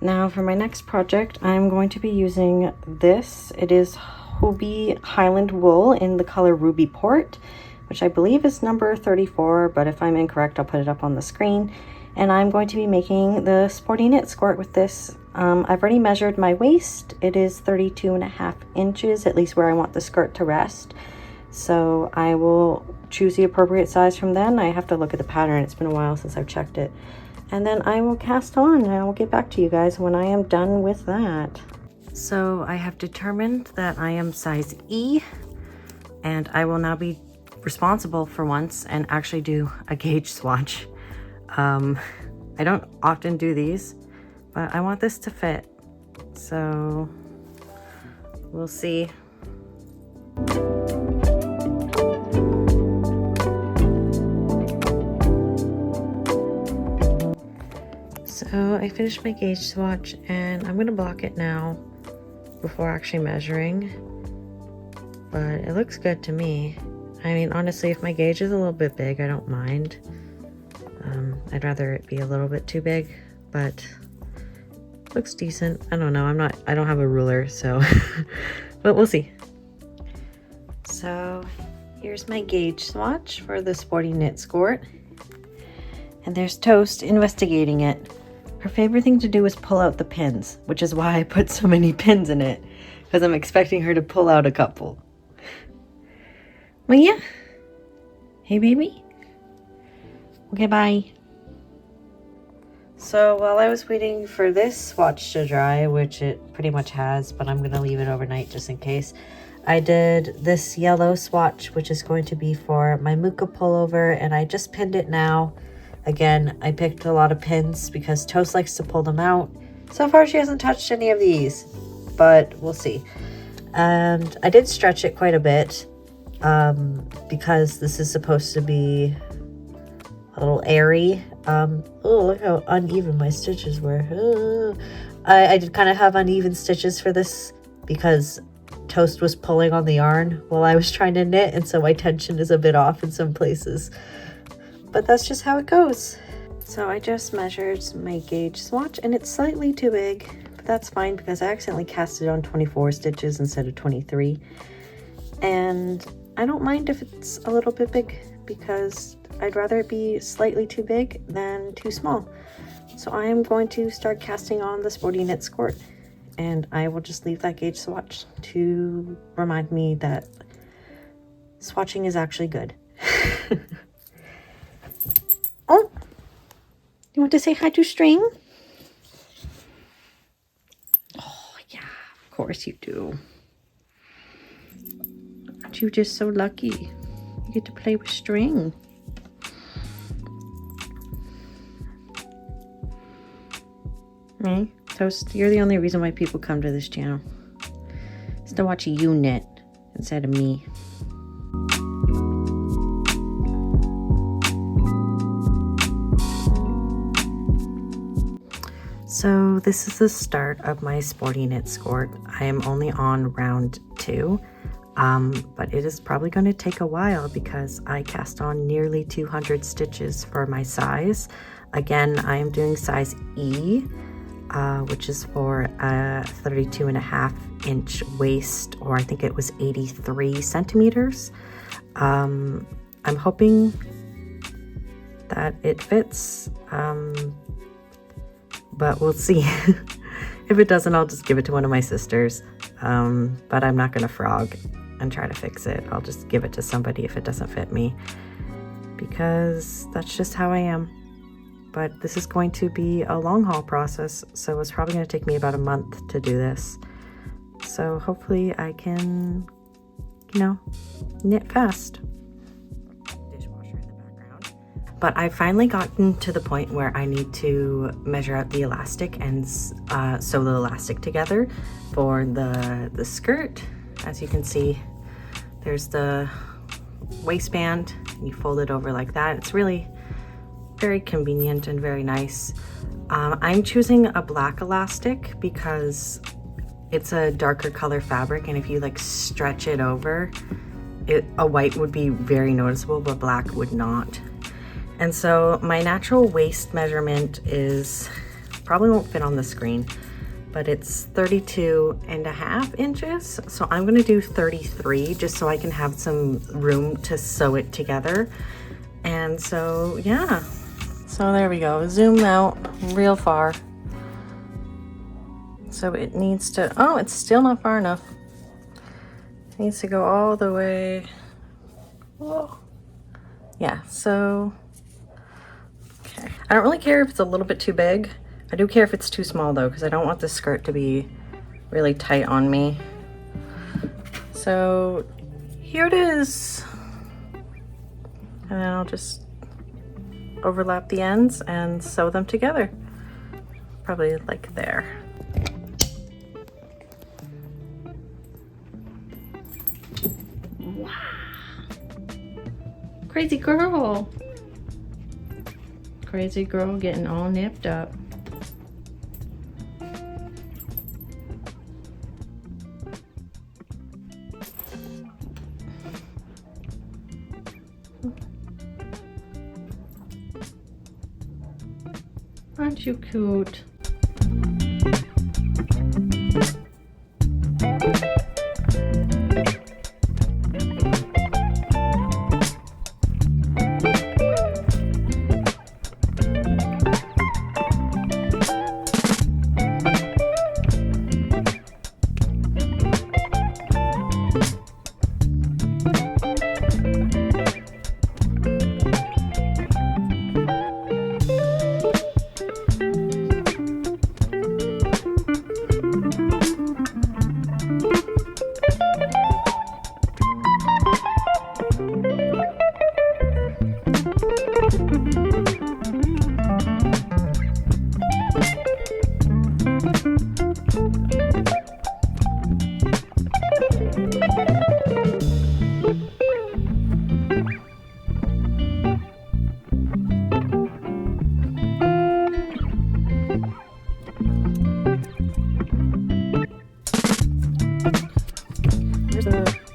Now for my next project, I'm going to be using this. It is Hobie Highland wool in the color Ruby Port, which I believe is number 34, but if I'm incorrect, I'll put it up on the screen. And I'm going to be making the Sporty Knit Skort with this. I've already measured my waist. It is 32.5 inches, at least where I want the skirt to rest. So I will choose the appropriate size from then. I have to look at the pattern. It's been a while since I've checked it. And then I will cast on and I will get back to you guys when I am done with that. So I have determined that I am size E, and I will now be responsible for once and actually do a gauge swatch. I don't often do these, but I want this to fit. So we'll see. So I finished my gauge swatch and I'm gonna block it now before actually measuring, but it looks good to me. I mean, honestly, if my gauge is a little bit big, I don't mind. I'd rather it be a little bit too big, but looks decent. I don't know, I don't have a ruler, so but we'll see. So here's my gauge swatch for the Sporty Knit Skort, and there's Toast investigating it. Her favorite thing to do is pull out the pins, which is why I put so many pins in it, because I'm expecting her to pull out a couple. Well, yeah. Hey, baby. Okay, bye. So while I was waiting for this swatch to dry, which it pretty much has, but I'm going to leave it overnight just in case, I did this yellow swatch, which is going to be for my Muka pullover, and I just pinned it now. Again, I picked a lot of pins because Toast likes to pull them out. So far, she hasn't touched any of these, but we'll see. And I did stretch it quite a bit because this is supposed to be a little airy. Oh, look how uneven my stitches were. I did kind of have uneven stitches for this because Toast was pulling on the yarn while I was trying to knit, and so my tension is a bit off in some places. But that's just how it goes. So I just measured my gauge swatch and it's slightly too big, but that's fine because I accidentally cast it on 24 stitches instead of 23. And I don't mind if it's a little bit big because I'd rather it be slightly too big than too small. So I am going to start casting on the Sporty Knit Skort, and I will just leave that gauge swatch to remind me that swatching is actually good. Oh, you want to say hi to String? Oh, yeah, of course you do. Aren't you just so lucky? You get to play with String. Hey, Toast, you're the only reason why people come to this channel. It's to watch you knit instead of me. So this is the start of my Sporty Knit Skort. I am only on round 2, but it is probably going to take a while because I cast on nearly 200 stitches for my size. Again, I am doing size E, which is for a 32.5 inch waist, or I think it was 83 centimeters. I'm hoping that it fits. But we'll see. If it doesn't, I'll just give it to one of my sisters. But I'm not gonna frog and try to fix it. I'll just give it to somebody if it doesn't fit me, because that's just how I am. But this is going to be a long haul process, so it's probably gonna take me about a month to do this. So hopefully I can, knit fast. But I've finally gotten to the point where I need to measure out the elastic and sew the elastic together for the skirt. As you can see, there's the waistband, and you fold it over like that. It's really very convenient and very nice. I'm choosing a black elastic because it's a darker color fabric, and if you like stretch it over, a white would be very noticeable, but black would not. And so my natural waist measurement is probably won't fit on the screen, but it's 32.5 inches. So I'm gonna do 33 just so I can have some room to sew it together. And so, yeah. So there we go, zoom out real far. So it needs to, oh, it's still not far enough. It needs to go all the way. Whoa. Yeah, so, okay. I don't really care if it's a little bit too big. I do care if it's too small though, because I don't want the skirt to be really tight on me. So here it is. And then I'll just overlap the ends and sew them together. Probably like there. Wow. Crazy girl. Crazy girl getting all nipped up. Aren't you cute?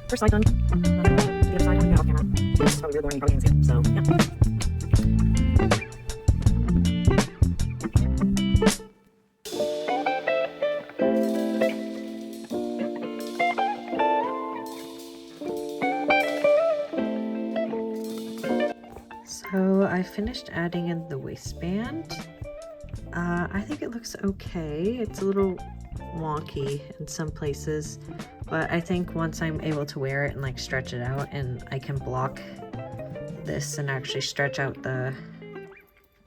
First side done. The other side, I'm off camera. It's probably weird, Lauren, you probably can't see it. So, yeah. So I finished adding in the waistband. I think it looks okay. It's a little wonky in some places, but I think once I'm able to wear it and like stretch it out and I can block this and actually stretch out the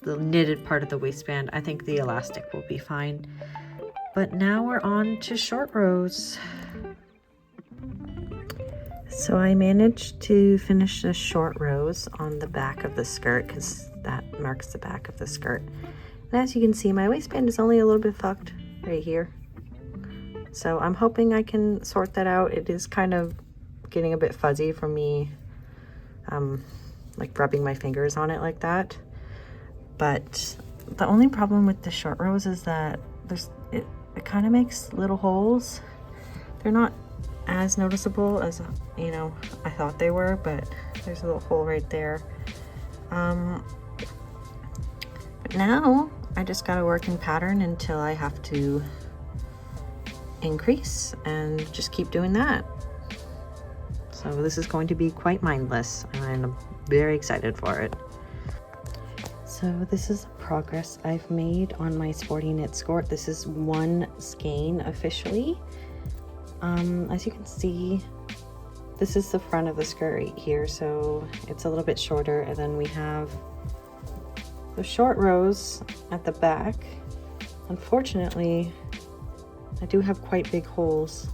knitted part of the waistband, I think the elastic will be fine. But now we're on to short rows. So I managed to finish the short rows on the back of the skirt because that marks the back of the skirt. And as you can see, my waistband is only a little bit fucked right here. So I'm hoping I can sort that out. It is kind of getting a bit fuzzy from me, like rubbing my fingers on it like that. But the only problem with the short rows is that it kind of makes little holes. They're not as noticeable as, you know, I thought they were, but there's a little hole right there. But now I just gotta work in pattern until I have to increase and just keep doing that. So this is going to be quite mindless and I'm very excited for it. So this is the progress I've made on my Sporty Knit Skort. This is one skein officially. As you can see, this is the front of the skirt right here, so it's a little bit shorter, and then we have the short rows at the back. Unfortunately, I do have quite big holes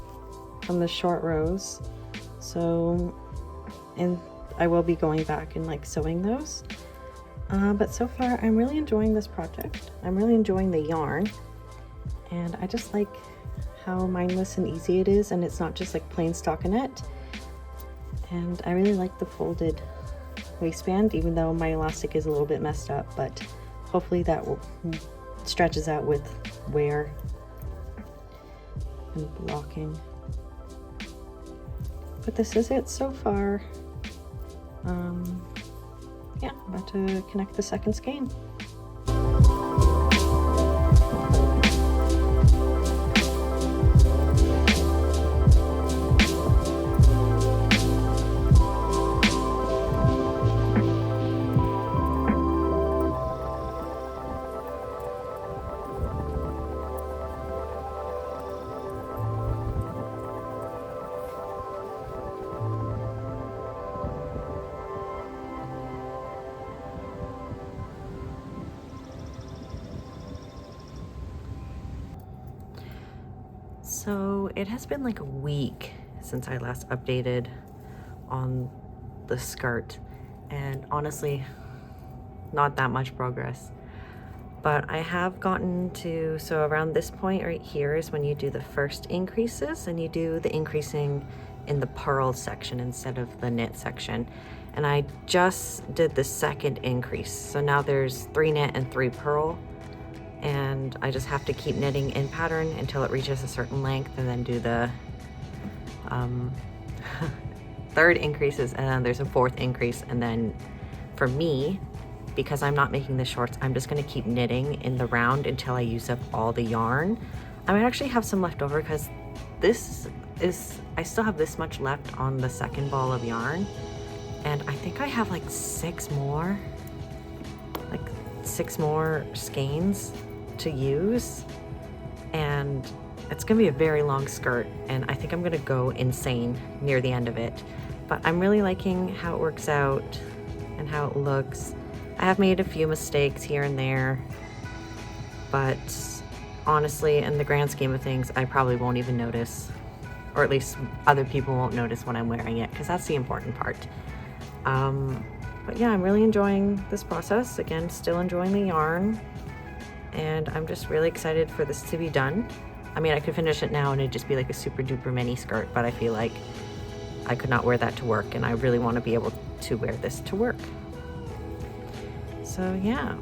from the short rows, so I will be going back and like sewing those. But so far I'm really enjoying this project. I'm really enjoying the yarn, and I just like how mindless and easy it is, and it's not just like plain stockinette. And I really like the folded waistband, even though my elastic is a little bit messed up, but hopefully that will stretches out with wear and blocking. But this is it so far. Yeah, about to connect the second skein. So it has been like a week since I last updated on the skirt, and honestly, not that much progress. But I have gotten to, so around this point right here is when you do the first increases, and you do the increasing in the purl section instead of the knit section. And I just did the second increase. So now there's 3 knit and 3 purl. And I just have to keep knitting in pattern until it reaches a certain length, and then do the third increases, and then there's a 4th increase. And then for me, because I'm not making the shorts, I'm just going to keep knitting in the round until I use up all the yarn. I might actually have some left over because I still have this much left on the second ball of yarn, and I think I have like 6 more skeins to use, and it's gonna be a very long skirt, and I think I'm gonna go insane near the end of it. But I'm really liking how it works out and how it looks. I have made a few mistakes here and there, but honestly, in the grand scheme of things, I probably won't even notice, or at least other people won't notice when I'm wearing it, because that's the important part. But yeah, I'm really enjoying this process. Again, still enjoying the yarn, and I'm just really excited for this to be done. I mean, I could finish it now and it'd just be like a super duper mini skirt, but I feel like I could not wear that to work, and I really want to be able to wear this to work. So yeah,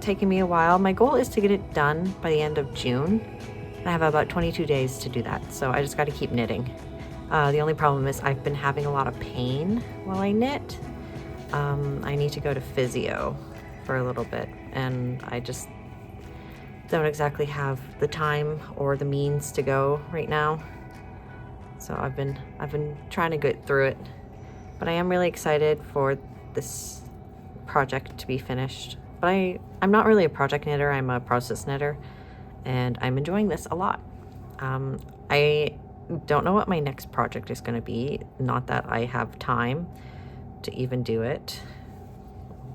taking me a while. My goal is to get it done by the end of June. I have about 22 days to do that, so I just got to keep knitting. The only problem is I've been having a lot of pain while I knit. I need to go to physio for a little bit, and I just don't exactly have the time or the means to go right now. So I've been trying to get through it, but I am really excited for this project to be finished. But I'm not really a project knitter, I'm a process knitter, and I'm enjoying this a lot. I don't know what my next project is going to be. Not that I have time to even do it,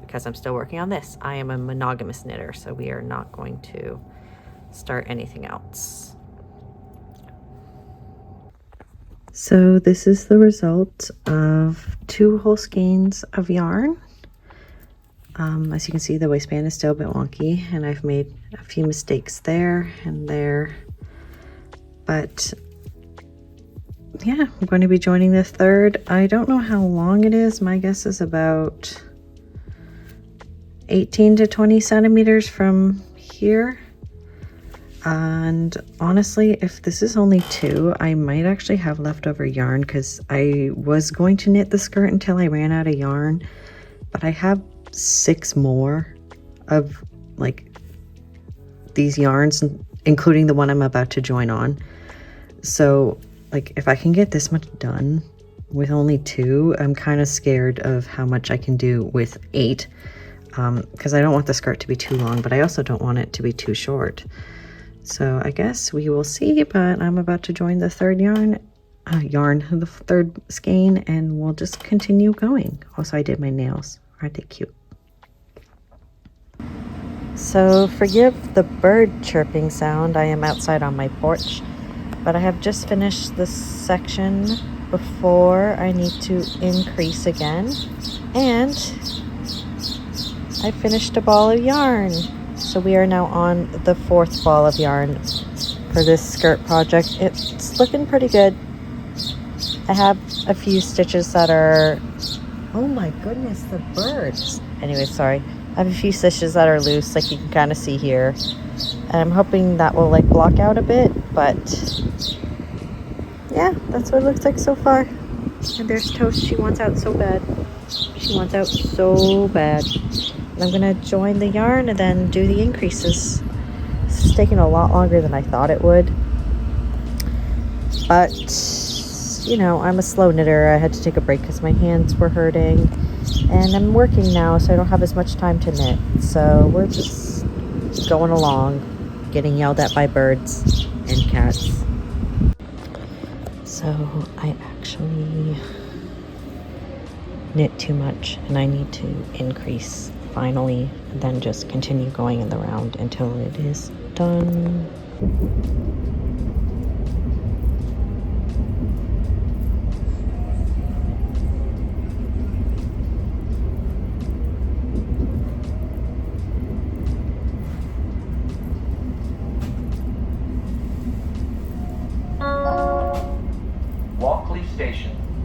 because I'm still working on this. I am a monogamous knitter, so we are not going to start anything else. So this is the result of 2 whole skeins of yarn. As you can see, the waistband is still a bit wonky, and I've made a few mistakes there and there, but yeah, I'm going to be joining the third. I don't know how long it is. My guess is about 18 to 20 centimeters from here. And honestly, if this is only 2, I might actually have leftover yarn, because I was going to knit the skirt until I ran out of yarn, but I have 6 more of like these yarns, including the one I'm about to join on. So like, if I can get this much done with only 2, I'm kind of scared of how much I can do with 8, because I don't want the skirt to be too long, but I also don't want it to be too short. So I guess we will see, but I'm about to join the third the third skein, and we'll just continue going. Also, I did my nails. Aren't they cute? So forgive the bird chirping sound. I am outside on my porch, but I have just finished this section before I need to increase again, and I finished a ball of yarn. So we are now on the 4th ball of yarn for this skirt project. It's looking pretty good. I have a few stitches that are, oh my goodness, the birds. Anyway, sorry. I have a few stitches that are loose, like you can kind of see here. And I'm hoping that will like block out a bit, but yeah, that's what it looks like so far. And there's Toast. She wants out so bad. She wants out so bad. I'm gonna join the yarn and then do the increases. This is taking a lot longer than I thought it would, but you know, I'm a slow knitter. I had to take a break because my hands were hurting, and I'm working now, so I don't have as much time to knit. So we're just going along, getting yelled at by birds and cats. So I actually knit too much, and I need to increase finally, and then just continue going in the round until it is done.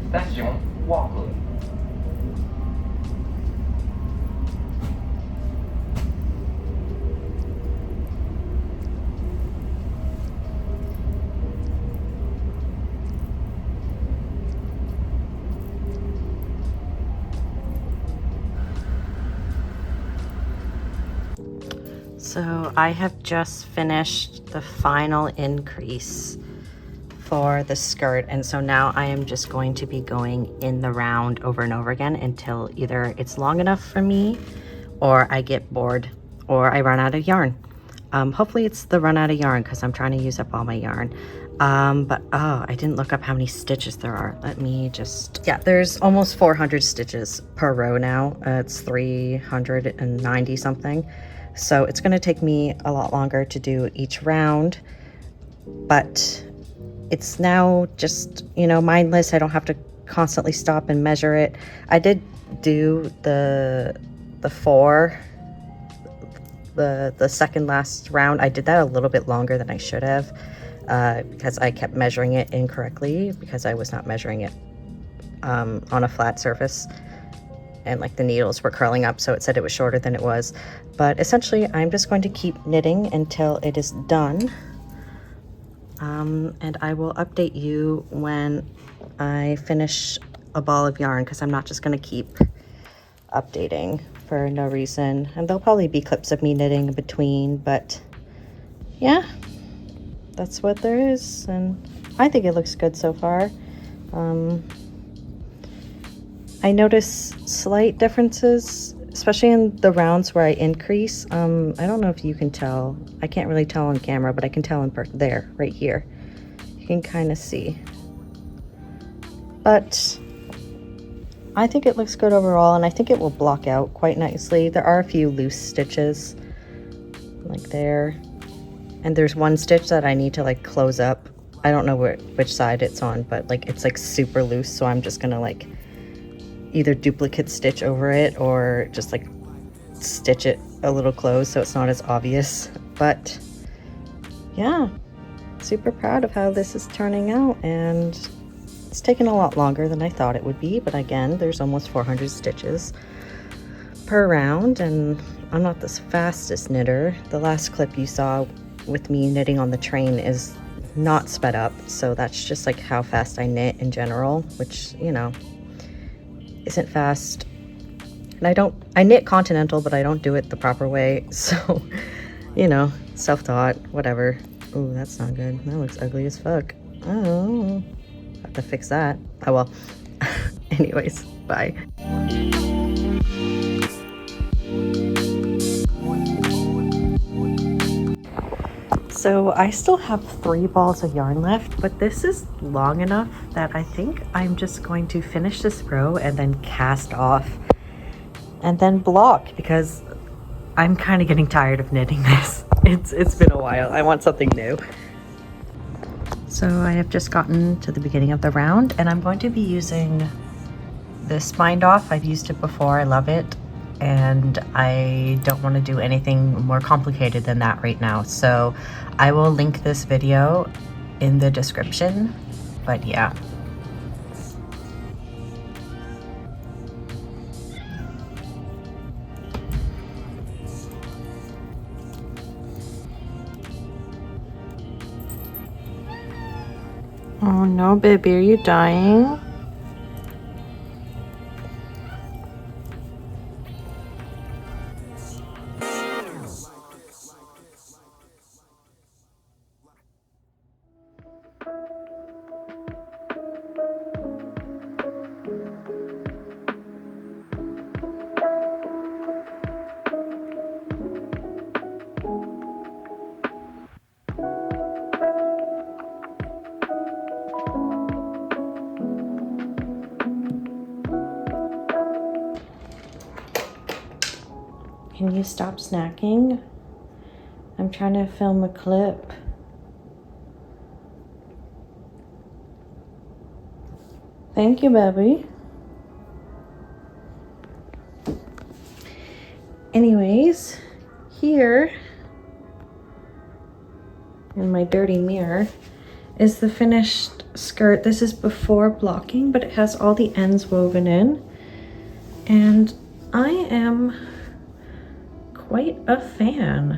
Station Walkley. So I have just finished the final increase for the skirt, and so now I am just going to be going in the round over and over again until either it's long enough for me or I get bored or I run out of yarn. Hopefully it's the run out of yarn because I'm trying to use up all my yarn. But oh, I didn't look up how many stitches there are. Let me just, yeah, there's almost 400 stitches per row now. It's 390 something. So it's going to take me a lot longer to do each round, but it's now just, you know, mindless. I don't have to constantly stop and measure it. I did do the second last round. I did that a little bit longer than I should have because I kept measuring it incorrectly because I was not measuring it on a flat surface. And like the needles were curling up, so it said it was shorter than it was. But essentially I'm just going to keep knitting until it is done, and I will update you when I finish a ball of yarn, because I'm not just going to keep updating for no reason. And there'll probably be clips of me knitting in between, but yeah, that's what there is, and I think it looks good so far. I notice slight differences, especially in the rounds where I increase. I don't know if you can tell. I can't really tell on camera, but I can tell in person. There, right here. You can kind of see. But I think it looks good overall, and I think it will block out quite nicely. There are a few loose stitches, like there. And there's one stitch that I need to like close up. I don't know which side it's on, but like it's like super loose, so I'm just gonna like either duplicate stitch over it or just like stitch it a little closed so it's not as obvious. But yeah, super proud of how this is turning out, and it's taken a lot longer than I thought it would be, but again, there's almost 400 stitches per round, and I'm not the fastest knitter. The last clip you saw with me knitting on the train is not sped up, so that's just like how fast I knit in general, which, you know, isn't fast. And I knit continental, but I don't do it the proper way, so you know, self-taught, whatever. Ooh, that's not good. That looks ugly as fuck. Oh, have to fix that. Oh well. Anyways, bye. So I still have 3 balls of yarn left, but this is long enough that I think I'm just going to finish this row and then cast off and then block, because I'm kind of getting tired of knitting this. It's been a while. I want something new. So I have just gotten to the beginning of the round, and I'm going to be using this bind off. I've used it before. I love it. And I don't want to do anything more complicated than that right now. So I will link this video in the description, but yeah. Oh no, baby, are you dying? Can you stop snacking? I'm trying to film a clip. Thank you, baby. Anyways, here in my dirty mirror is the finished skirt. This is before blocking, but it has all the ends woven in. And I am quite a fan.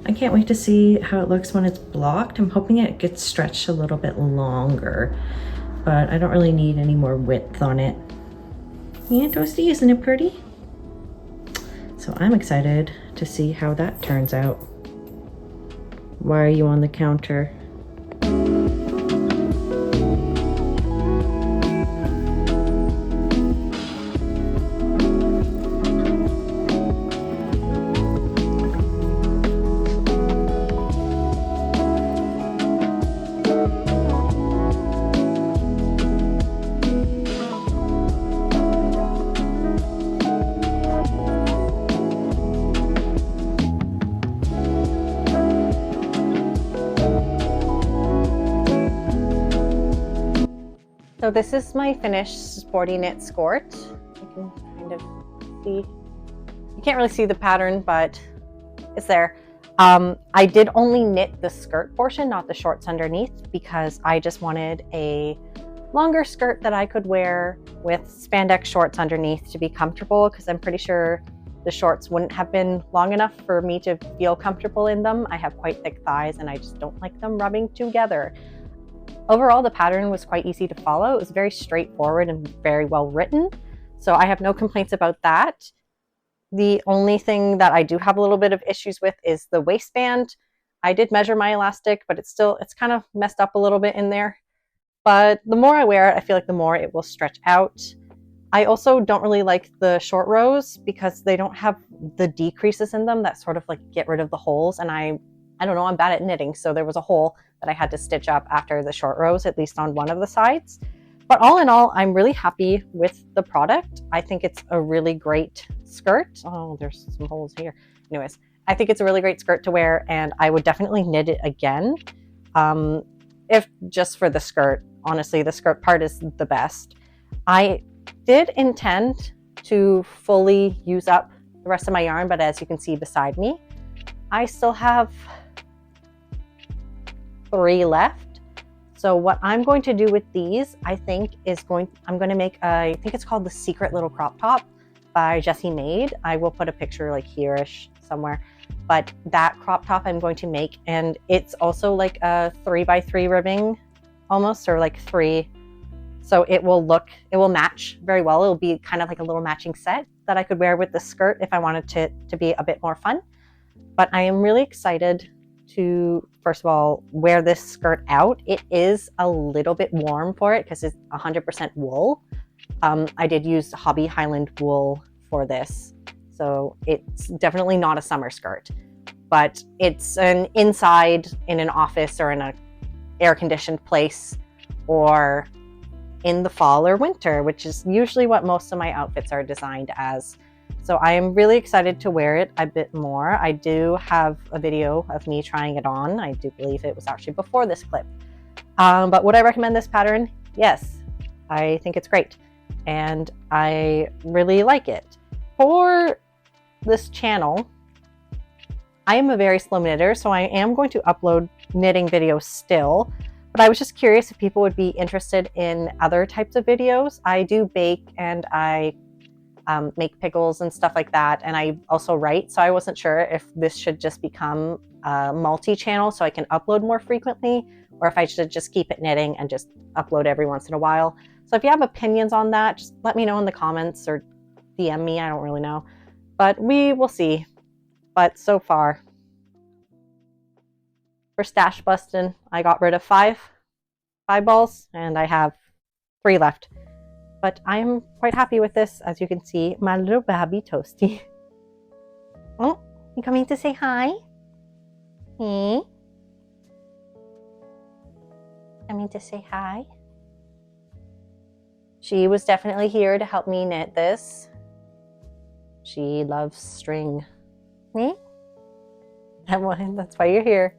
I can't wait to see how it looks when it's blocked. I'm hoping it gets stretched a little bit longer, but I don't really need any more width on it. Yeah, Toasty, isn't it pretty? So I'm excited to see how that turns out. Why are you on the counter? So this is my finished Sporty Knit Skort. You can kind of see, you can't really see the pattern, but it's there. I did only knit the skirt portion, not the shorts underneath, because I just wanted a longer skirt that I could wear with spandex shorts underneath to be comfortable, because I'm pretty sure the shorts wouldn't have been long enough for me to feel comfortable in them. I have quite thick thighs and I just don't like them rubbing together. Overall, the pattern was quite easy to follow. It was very straightforward and very well written, so I have no complaints about that. The only thing that I do have a little bit of issues with is the waistband. I did measure my elastic, but it's kind of messed up a little bit in there. But the more I wear it, I feel like the more it will stretch out. I also don't really like the short rows because they don't have the decreases in them that sort of like get rid of the holes, and I don't know, I'm bad at knitting, so there was a hole that I had to stitch up after the short rows, at least on one of the sides. But all in all, I'm really happy with the product. I think it's a really great skirt. Oh, there's some holes here. Anyways, I think it's a really great skirt to wear, and I would definitely knit it again. If just for the skirt. Honestly, the skirt part is the best. I did intend to fully use up the rest of my yarn, but as you can see beside me, I still have 3 left. So what I'm going to do with these, I think I'm going to make I think it's called the Secret Little Crop Top by Jessie Maid. I will put a picture like here-ish somewhere, but that crop top I'm going to make, and it's also like a 3x3 ribbing almost, or like 3. So it will match very well. It'll be kind of like a little matching set that I could wear with the skirt if I wanted to be a bit more fun. But I am really excited to, first of all, wear this skirt out. It is a little bit warm for it because it's 100% wool. I did use Hobby Highland wool for this, so it's definitely not a summer skirt, but it's an inside in an office or in an air-conditioned place, or in the fall or winter, which is usually what most of my outfits are designed as. So I am really excited to wear it a bit more. I do have a video of me trying it on. I do believe it was actually before this clip. But would I recommend this pattern? Yes, I think it's great. And I really like it. For this channel, I am a very slow knitter, so I am going to upload knitting videos still. But I was just curious if people would be interested in other types of videos. I do bake, and I make pickles and stuff like that, and I also write, so I wasn't sure if this should just become a multi-channel so I can upload more frequently, or if I should just keep it knitting and just upload every once in a while. So if you have opinions on that, just let me know in the comments or DM me. I don't really know, but we will see. But so far, for stash busting, I got rid of 5 balls, and I have 3 left. But I'm quite happy with this. As you can see, my little baby Toasty. Oh, you coming to say hi? Hey? Coming to say hi? She was definitely here to help me knit this. She loves string. Me? That's why you're here.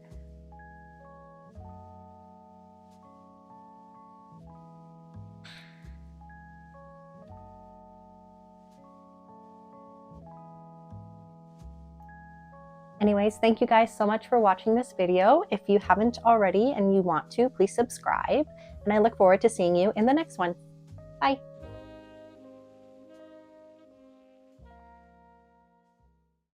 Anyways, thank you guys so much for watching this video. If you haven't already and you want to, please subscribe. And I look forward to seeing you in the next one. Bye.